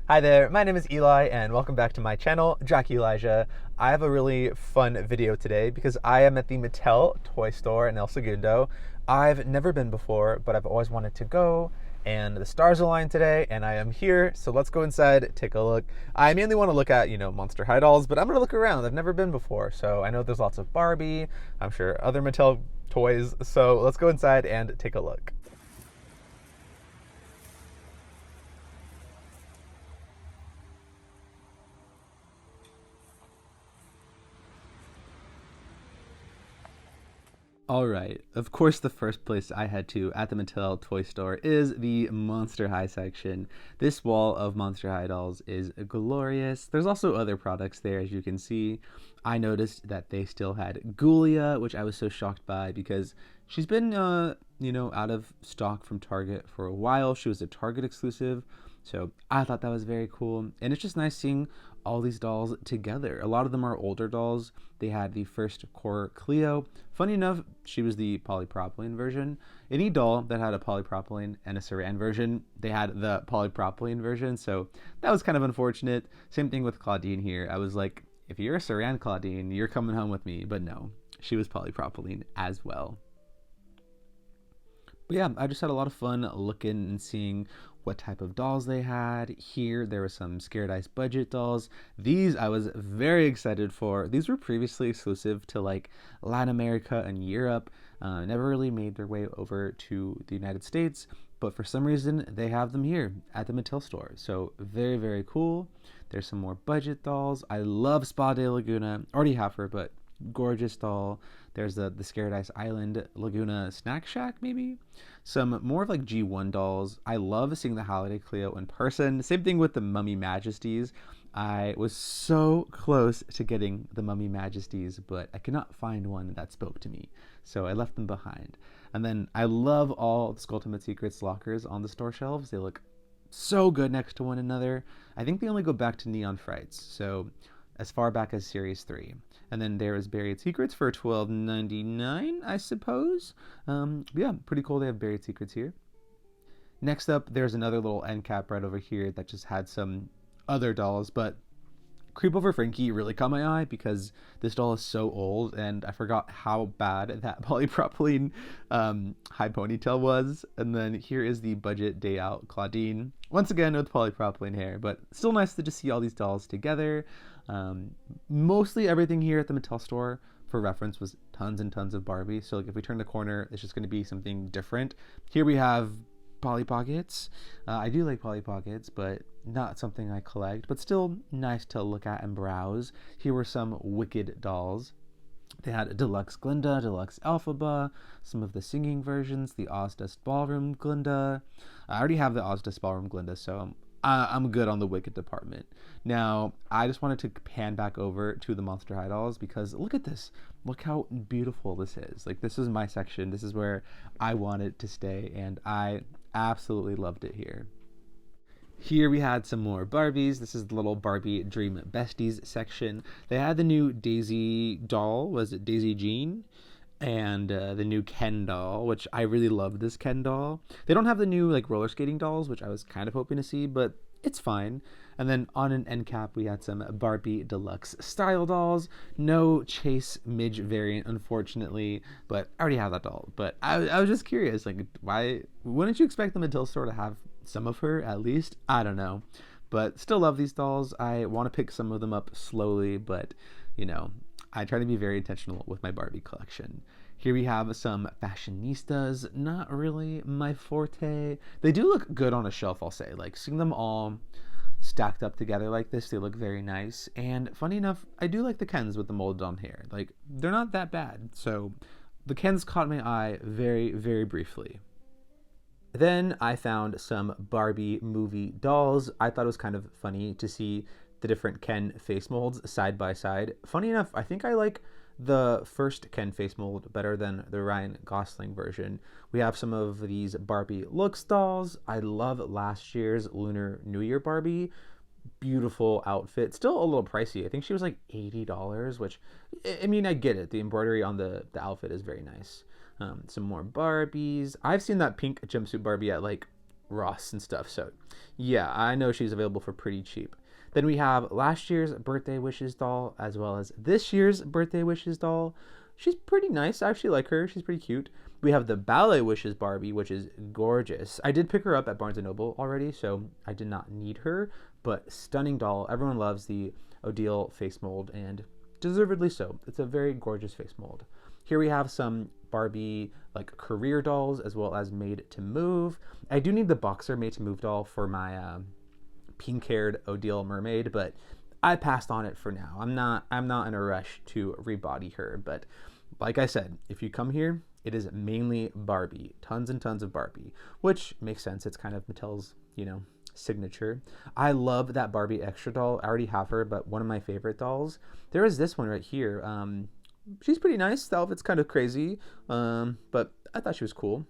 Hi there, my name is Eli and welcome back to my channel, Jack Elijah. I have a really fun video today because I am at the Mattel Toy Store in El Segundo. I've never been before, but I've always wanted to go, and the stars align today and I am here, so let's go inside, take a look. I mainly want to look at, Monster High dolls, but I'm going to look around. I've never been before, so I know there's lots of Barbie, I'm sure other Mattel toys, so let's go inside and take a look. All right, of course, the first place I head to at the Mattel Toy Store is the Monster High section. This wall of Monster High dolls is glorious. There's also other products there, as you can see. I noticed that they still had Ghoulia, which I was so shocked by because she's been, out of stock from Target for a while. She was a Target exclusive, so I thought that was very cool. And it's just nice seeing all these dolls together. A lot of them are older dolls. They had the first core Cleo. Funny enough, she was the polypropylene version. Any doll that had a polypropylene and a saran version, they had the polypropylene version, so that was kind of unfortunate. Same thing with Claudine here. I was like, if you're a saran Claudine, you're coming home with me, but no, she was polypropylene as well. But yeah, I just had a lot of fun looking and seeing what type of dolls they had. Here, there were some Scared Ice budget dolls. These I was very excited for. These were previously exclusive to like Latin America and Europe. Never really made their way over to the United States, but for some reason they have them here at the Mattel store. So very, very cool. There's some more budget dolls. I love Spa de Laguna. Already have her, but gorgeous doll. There's the Scared Ice Island Laguna Snack Shack, maybe. Some more of like G1 dolls. I love seeing the Holiday Cleo in person. Same thing with the Mummy Majesties. I was so close to getting the Mummy Majesties, but I could not find one that spoke to me, so I left them behind. And then I love all the Skulltimate Secrets lockers on the store shelves. They look so good next to one another. I think they only go back to Neon Frights, so as far back as Series 3. And then there is Buried Secrets for $12.99, I suppose. Yeah, pretty cool they have Buried Secrets here. Next up, there's another little end cap right over here that just had some other dolls, but Creep Over Frankie really caught my eye because this doll is so old and I forgot how bad that polypropylene high ponytail was. And then here is the budget day out Claudine, once again with polypropylene hair, but still nice to just see all these dolls together. Mostly everything here at the Mattel store, for reference, was tons and tons of Barbie. So like if we turn the corner, it's just going to be something different. Here we have Polly Pockets. I do like Polly Pockets, but not something I collect, but still nice to look at and browse. Here were some Wicked dolls. They had Deluxe Glinda, Deluxe Elphaba, some of the singing versions, the Ozdust Ballroom Glinda. I already have the Ozdust Ballroom Glinda, so I'm good on the Wicked department. Now, I just wanted to pan back over to the Monster High dolls because look at this. Look how beautiful this is. Like, this is my section. This is where I wanted to stay, and I absolutely loved it here. Here we had some more Barbies. This is the little Barbie Dream Besties section. They had the new Daisy doll. Was it Daisy Jean? And the new Ken doll, which I really love this Ken doll. They don't have the new like roller skating dolls, which I was kind of hoping to see, but it's fine. And then on an end cap, we had some Barbie Deluxe style dolls. No Chase Midge variant, unfortunately, but I already have that doll. But I was just curious, like, why wouldn't you expect the Mattel store to have some of her at least? I don't know. But still love these dolls. I want to pick some of them up slowly, but, I try to be very intentional with my Barbie collection. Here we have some fashionistas, not really my forte. They do look good on a shelf, I'll say. Like, seeing them all stacked up together like this, they look very nice. And funny enough, I do like the Kens with the molded on hair. Like, they're not that bad. So the Kens caught my eye very, very briefly. Then I found some Barbie movie dolls. I thought it was kind of funny to see the different Ken face molds side by side. Funny enough, I think I like the first Ken face mold better than the Ryan Gosling version. We have some of these Barbie looks dolls. I love last year's Lunar New Year Barbie. Beautiful outfit. Still a little pricey. I think she was like $80, which, I mean, I get it. The embroidery on the outfit is very nice. Some more Barbies. I've seen that pink jumpsuit Barbie at like Ross and stuff. So yeah, I know she's available for pretty cheap. Then we have last year's birthday wishes doll as well as this year's birthday wishes doll. She's pretty nice. I actually like her. She's pretty cute. We have the ballet wishes Barbie, which is gorgeous. I did pick her up at Barnes & Noble already, so I did not need her, but stunning doll. Everyone loves the Odile face mold, and deservedly so. It's a very gorgeous face mold. Here we have some Barbie like career dolls as well as made to move. I do need the boxer made to move doll for my pink-haired Odile mermaid, but I passed on it for now. I'm not in a rush to rebody her, but like I said, if you come here, it is mainly Barbie. Tons and tons of Barbie, which makes sense. It's kind of Mattel's, signature. I love that Barbie extra doll. I already have her, but one of my favorite dolls. There is this one right here. She's pretty nice. The outfit's kind of crazy, but I thought she was cool.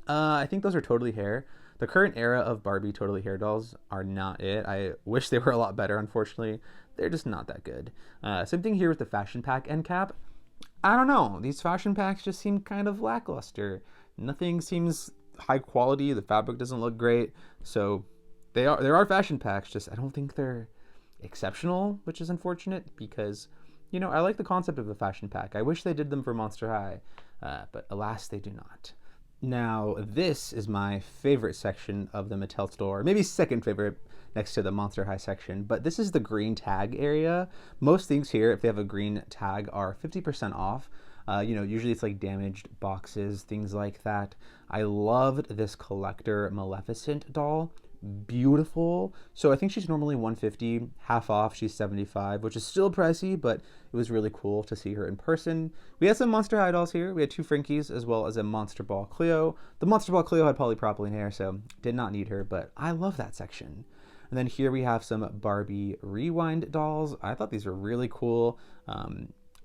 I think those are totally hair. The current era of Barbie totally hair dolls are not it. I wish they were a lot better, unfortunately. They're just not that good. Same thing here with the fashion pack end cap. I don't know. These fashion packs just seem kind of lackluster. Nothing seems high quality. The fabric doesn't look great. So there are fashion packs, just I don't think they're exceptional, which is unfortunate because, I like the concept of a fashion pack. I wish they did them for Monster High, but alas, they do not. Now, this is my favorite section of the Mattel store, maybe second favorite next to the Monster High section, but this is the green tag area. Most things here, if they have a green tag, are 50% off. Usually it's like damaged boxes, things like that. I loved this collector Maleficent doll. Beautiful. So I think she's normally $150, half off she's $75, which is still pricey, but it was really cool to see her in person. We had some Monster High dolls here. We had 2 Frankies as well as a Monster Ball Cleo. The Monster Ball Cleo had polypropylene hair, so did not need her, but I love that section. And then here we have some Barbie Rewind dolls. I thought these were really cool.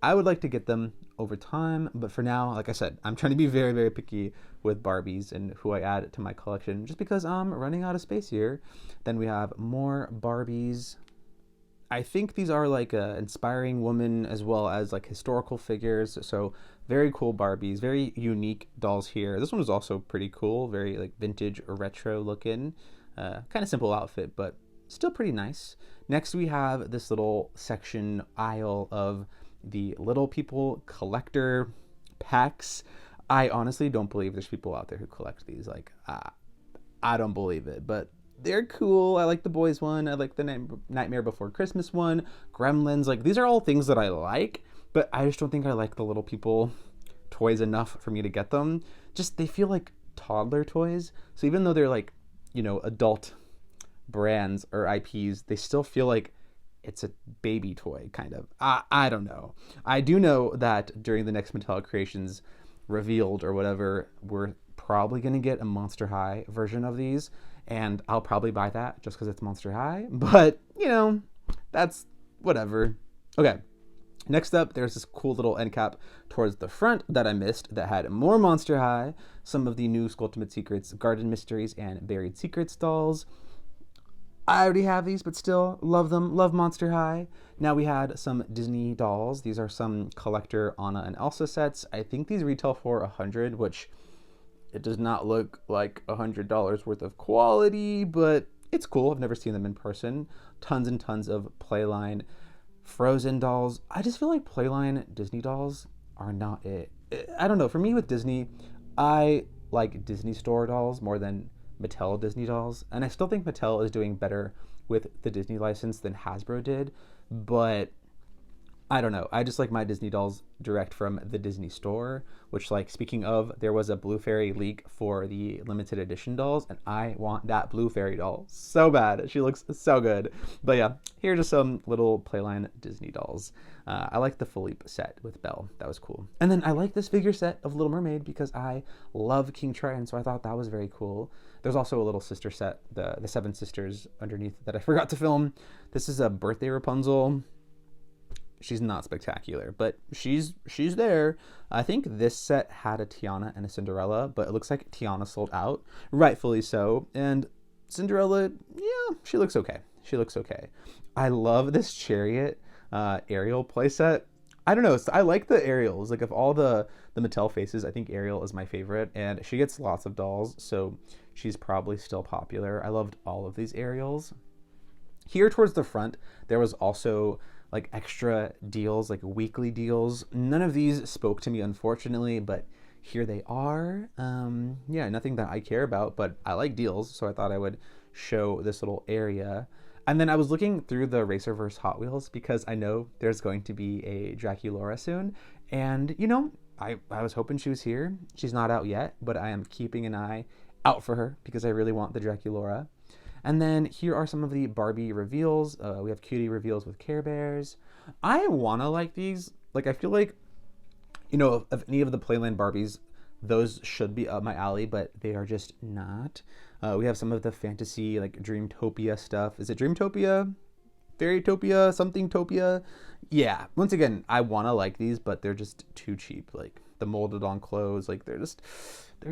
I would like to get them over time, but for now, like I said, I'm trying to be very, very picky with Barbies and who I add to my collection just because I'm running out of space here. Then we have more Barbies. I think these are like inspiring women as well as like historical figures. So very cool Barbies, very unique dolls here. This one was also pretty cool, very like vintage or retro looking. Kind of simple outfit, but still pretty nice. Next we have this little section aisle of the Little People collector packs. I honestly don't believe there's people out there who collect these. Like, I don't believe it, but they're cool. I like the boys one. I like the Nightmare Before Christmas one. Gremlins. Like, these are all things that I like, but I just don't think I like the Little People toys enough for me to get them. Just, they feel like toddler toys. So even though they're like, adult brands or IPs, they still feel like it's a baby toy, kind of. I don't know. I do know that during the next Mattel Creations revealed or whatever, we're probably going to get a Monster High version of these, and I'll probably buy that just because it's Monster High, but, that's whatever. Okay, next up, there's this cool little end cap towards the front that I missed that had more Monster High, some of the new Skulltimate Secrets, Garden Mysteries, and Buried Secrets dolls. I already have these, but still love them. Love Monster High. Now we had some Disney dolls. These are some collector Anna and Elsa sets. I think these retail for $100, which it does not look like $100 worth of quality, but it's cool. I've never seen them in person. Tons and tons of Playline Frozen dolls. I just feel like Playline Disney dolls are not it. I don't know. For me with Disney, I like Disney Store dolls more than Mattel Disney dolls, and I still think Mattel is doing better with the Disney license than Hasbro did, but I don't know. I just like my Disney dolls direct from the Disney Store, which, like, speaking of, there was a Blue Fairy leak for the limited edition dolls, and I want that Blue Fairy doll so bad. She looks so good. But yeah, here's just some little Playline Disney dolls. I like the Philippe set with Belle. That was cool. And then I like this figure set of Little Mermaid because I love King Triton, so I thought that was very cool. There's also a little sister set, the Seven Sisters underneath that I forgot to film. This is a birthday Rapunzel. She's not spectacular, but she's there. I think this set had a Tiana and a Cinderella, but it looks like Tiana sold out, rightfully so. And Cinderella, yeah, she looks okay. She looks okay. I love this Chariot Ariel playset. I don't know. I like the Ariels. Like, of all the Mattel faces, I think Ariel is my favorite, and she gets lots of dolls. So she's probably still popular. I loved all of these Ariels. Here towards the front, there was also like extra deals, like weekly deals. None of these spoke to me, unfortunately, but here they are. Yeah, nothing that I care about, but I like deals, so I thought I would show this little area. And then I was looking through the Racerverse Hot Wheels because I know there's going to be a Draculaura soon. And, you know, I was hoping she was here. She's not out yet, but I am keeping an eye out for her because I really want the Draculaura. And then here are some of the Barbie reveals. We have cutie reveals with Care Bears. I want to like these. Like, I feel like, you know, of any of the Playland Barbies, those should be up my alley, but they are just not. We have some of the fantasy, like Dreamtopia stuff. Is it Dreamtopia? Fairytopia? Something Topia? Yeah. Once again, I want to like these, but they're just too cheap. Like, the molded on clothes, like, they're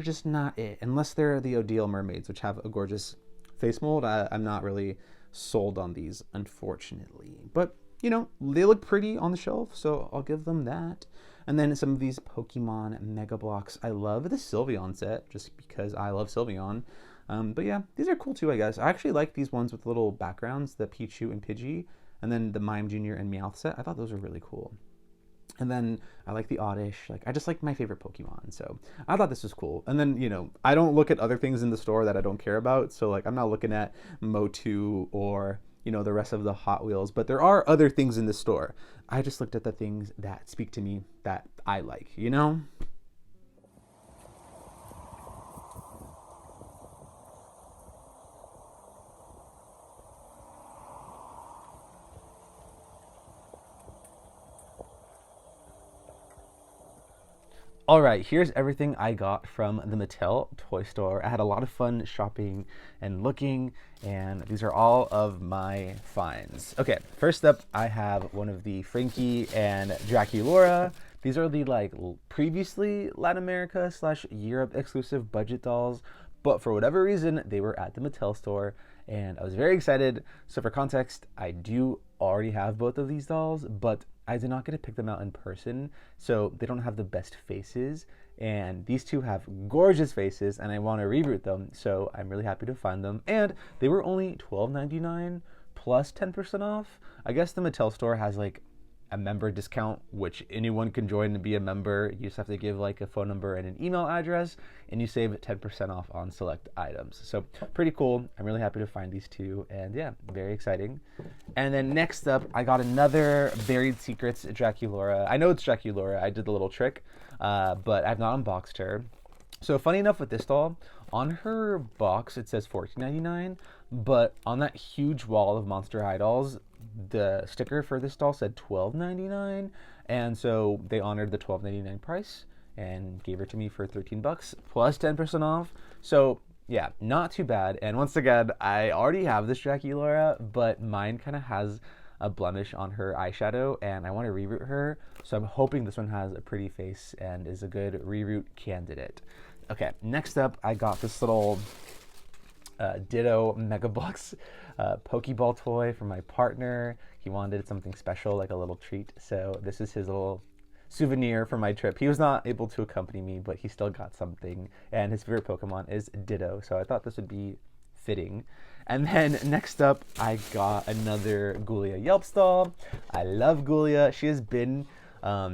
just not it. Unless they're the Odile mermaids, which have a gorgeous face mold. I'm not really sold on these, unfortunately. But, you know, they look pretty on the shelf, so I'll give them that. And then some of these Pokemon Mega Blocks. I love the Sylveon set, just because I love Sylveon. But yeah, these are cool too, I guess. I actually like these ones with little backgrounds, the Pichu and Pidgey, and then the Mime Jr. and Meowth set. I thought those were really cool. And then I like the Oddish. Like, I just like my favorite Pokemon, so I thought this was cool. And then, you know, I don't look at other things in the store that I don't care about. So, like, I'm not looking at Motu or, you know, the rest of the Hot Wheels. But there are other things in the store. I just looked at the things that speak to me that I like, you know? All right, here's everything I got from the Mattel Toy Store. I had a lot of fun shopping and looking, and these are all of my finds. Okay, first up, I have one of the Frankie and Draculaura. These are the like previously Latin America / Europe exclusive budget dolls, but for whatever reason, they were at the Mattel Store, and I was very excited. So for context, I do already have both of these dolls, but I did not get to pick them out in person, so they don't have the best faces, and these two have gorgeous faces, and I want to reboot them, so I'm really happy to find them. And they were only $12.99 plus 10% off. I guess the Mattel Store has like a member discount, which anyone can join and be a member. You just have to give like a phone number and an email address, and you save 10% off on select items. So pretty cool. I'm really happy to find these two, and yeah, very exciting. And then next up, I got another Buried Secrets Draculaura. I know it's Draculaura. I did the little trick, but I've not unboxed her. So funny enough with this doll, on her box it says $14.99, but on that huge wall of Monster High dolls, the sticker for this doll said $12.99, and so they honored the $12.99 price and gave her to me for $13 plus 10% off. So yeah, not too bad. And once again, I already have this Draculaura, but mine kind of has a blemish on her eyeshadow, and I want to reroot her. So I'm hoping this one has a pretty face and is a good reroot candidate. Okay, next up, I got this little Ditto Mega Bloks Pokeball toy for my partner. He wanted something special, like a little treat. So this is his little souvenir for my trip. He was not able to accompany me, but he still got something. And his favorite Pokemon is Ditto, so I thought this would be fitting. And then next up, I got another Ghoulia Yelp doll. I love Ghoulia. She has been, I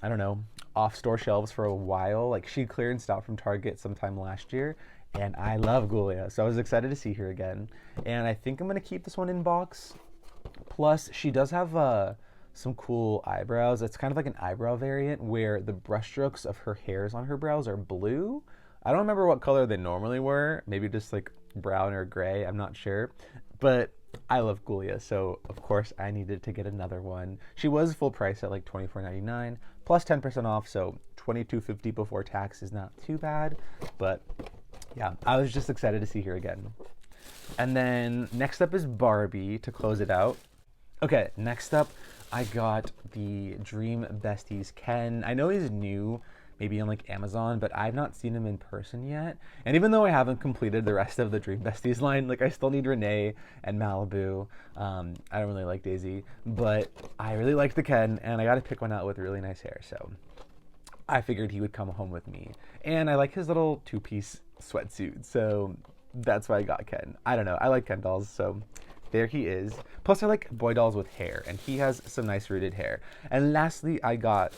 don't know, off store shelves for a while. Like, she clearanced out from Target sometime last year, and I love Ghoulia, so I was excited to see her again. And I think I'm gonna keep this one in box. Plus, she does have some cool eyebrows. It's kind of like an eyebrow variant where the brushstrokes of her hairs on her brows are blue. I don't remember what color they normally were. Maybe just like brown or gray. I'm not sure. But I love Ghoulia, so of course I needed to get another one. She was full price at like $24.99 plus 10% off, so $22.50 before tax is not too bad. But yeah, I was just excited to see her again. And then next up is Barbie to close it out. Okay, next up, I got the Dream Besties Ken. I know he's new, maybe on like Amazon, but I've not seen him in person yet. And even though I haven't completed the rest of the Dream Besties line, like I still need Renee and Malibu. I don't really like Daisy, but I really like the Ken, and I got to pick one out with really nice hair. So I figured he would come home with me. And I like his little two-piece sweatsuit. So that's why I got Ken. I don't know. I like Ken dolls, so there he is. Plus, I like boy dolls with hair, and he has some nice rooted hair. And lastly, I got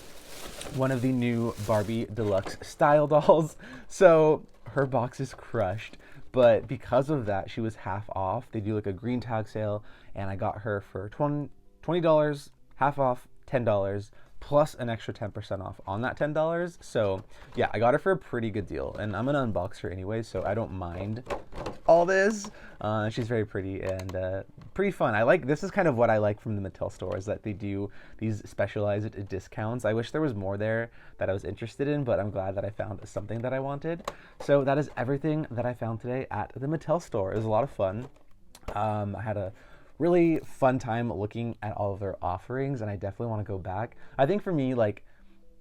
one of the new Barbie Deluxe style dolls. So her box is crushed, but because of that, she was half off. They do like a green tag sale, and I got her for $20, half off, $10, plus an extra 10% off on that $10. So yeah, I got her for a pretty good deal, and I'm gonna unbox her anyway, so I don't mind all this. She's very pretty and pretty fun. I like, this is kind of what I like from the Mattel store, is that they do these specialized discounts. I wish there was more there that I was interested in, but I'm glad that I found something that I wanted. So that is everything that I found today at the Mattel store. It was a lot of fun. I had a really fun time looking at all of their offerings, and I definitely want to go back. I think for me, like,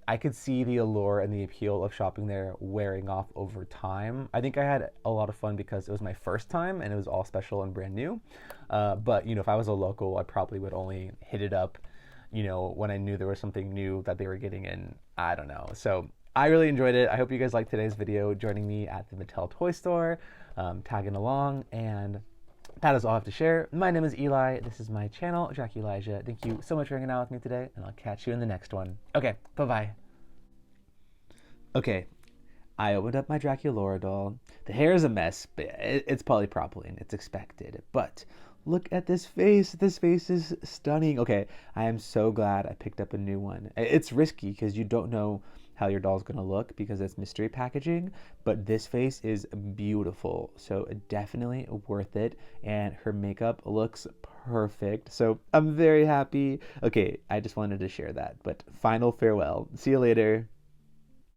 I could see the allure and the appeal of shopping there wearing off over time. I think I had a lot of fun because it was my first time and it was all special and brand new. But, you know, if I was a local, I probably would only hit it up, you know, when I knew there was something new that they were getting in. I don't know. So I really enjoyed it. I hope you guys liked today's video, joining me at the Mattel toy store, tagging along, and that is all I have to share. My name is Eli. This is my channel, Jack Elijah. Thank you so much for hanging out with me today, and I'll catch you in the next one. Okay, bye-bye. Okay, I opened up my Draculaura doll. The hair is a mess, but it's polypropylene. It's expected. But look at this face. This face is stunning. Okay, I am so glad I picked up a new one. It's risky because you don't know how your doll's gonna look because it's mystery packaging, but this face is beautiful, so definitely worth it, and her makeup looks perfect, so I'm very happy. Okay, I just wanted to share that, but final farewell. See you later.